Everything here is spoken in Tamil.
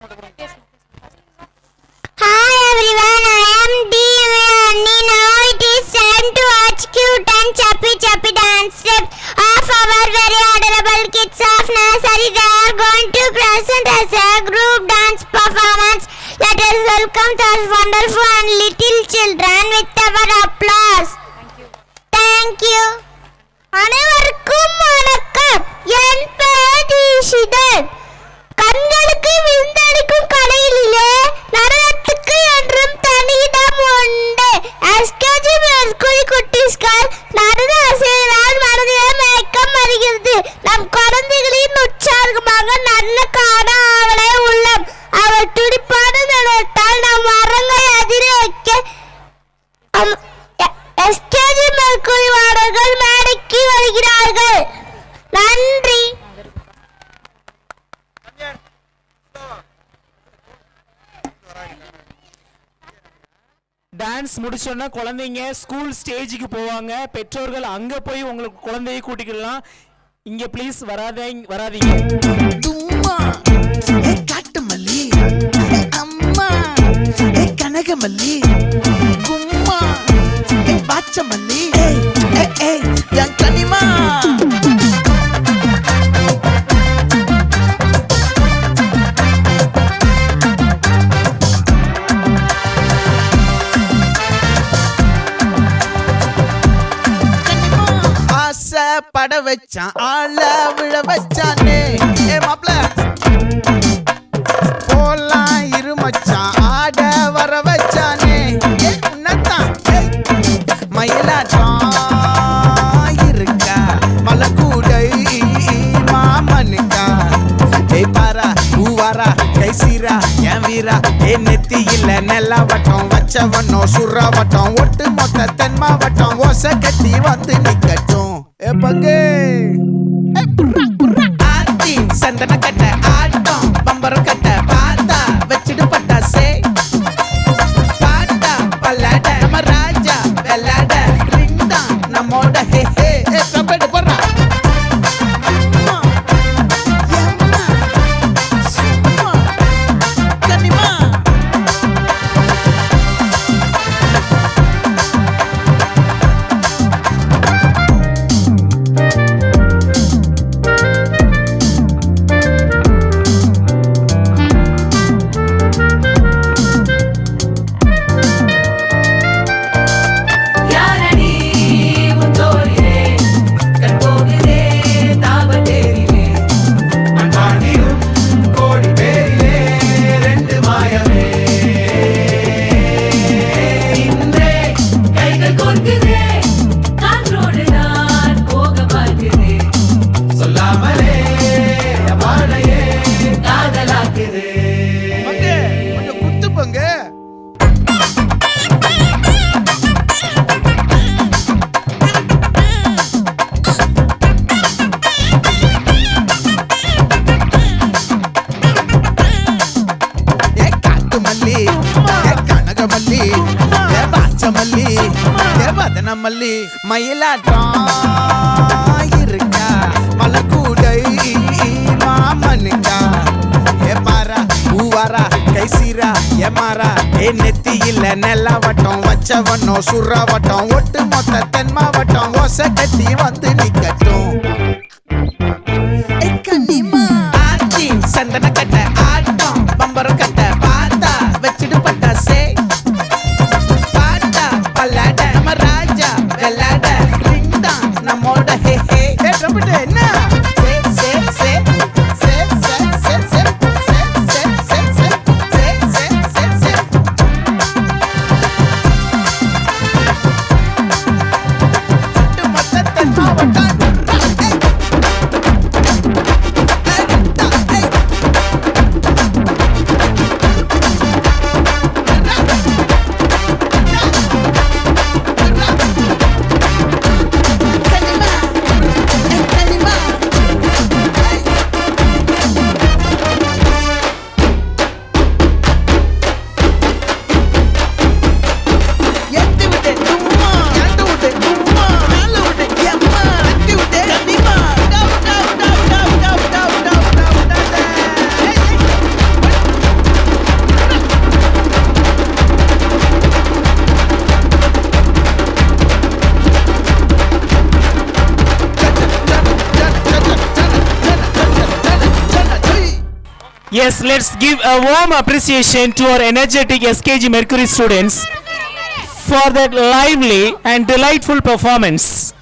Hi everyone, I am Divani. Now it is time to watch cute and chappy dance steps of our very adorable kids of nursery. They are going to present as a group dance performance. Let us welcome those wonderful and little children with our applause. Thank you. அனைவருக்கும் வணக்கம். என் பெயர் தீஷிதன். கண்களுக்கு விருந்தளிக்கும் கலையிலே நடனத்துக்கு என்றும் தனியிடம் உண்டு. எஸ்கேஜி மேற்குறி குட்டிஸ்கள் நடன ஆசிரியரால் மனதிலே மயக்கம் வருகிறது. நம் குழந்தைகளின் உற்சாகமாக நல்ல காண ஆவலே உள்ளம். அவர் துடிப்பான நடத்தால் நம் மரங்களை அதிர வைக்க எஸ்கேஜி மேற்குறி வாடர்கள் மேடைக்கு வருகிறார்கள். நன்றி. டான்ஸ் முடிச்சோன்னா குழந்தைங்க ஸ்கூல் ஸ்டேஜுக்கு போவாங்க. பெற்றோர்கள் அங்கே போய் உங்களுக்கு குழந்தையை கூட்டிக்கலாம். இங்கே ப்ளீஸ் வராதீங்க. தும்மா ஏ காட்டுமல்லி, அம்மா ஏ கனகமல்லி, கும்மா ஏ பாச்சமல்லி, என் கனிமா. பட வச்சான் ஆள விழ வச்சானே ஏ மாப்ள போலாம் இருமச்சான் ஆட வர வச்சானே ஏ உன்னத்தான் மயிலாட்டம் இருக்கா மலக்கூடை மாமனுக்கா ஏ பாரா பூவாரா கைசீரா என் வீரா ஏ நெத்தி இல்ல நெல்லா வட்டம் வச்சவனோ சுறா வட்டம் ஒட்டு மொத்த தென் மாவட்டம் ஓசை கட்டி வந்து நிக்கட்டும். ஆத்தி சந்தன கட்ட ஆட்டம் பம்பரம் கட்ட பார்த்தா வச்சிடு பட்டாசே பாட்டா பல்லாட நம்ம ராஜா வெள்ளாட ரிண்டா நம்மோட ஹே ஹே கபடி போறா கனிமா. மல்லி மயிலாட்டம் இருக்கா மலக்கூடை மாமனுக்கா ஏ பாரா பூவாரா கைசீரா ஏ மாறா ஏ நெத்தி இல்ல நெல்லா வட்டம் வச்சவனோ சுறா வட்டம் ஒட்டு மொத்த தென் மாவட்டம் ஓசை கட்டி வந்து நிக்கட்டும். ஆச்சி சந்தன கட்ட ஆட்டம் பம்பரம் கட்ட பார்த்தா வச்சிடு பட்டாசே பாட்டா பல்லாட நம்ம ராஜா வெள்ளாட ரிண்டா நம்மோட ஹே ஹே ட்ரம்பட் என்ன மாவட்டம் Yes, let's give a warm appreciation to our energetic SKG Mercury students for that lively and delightful performance.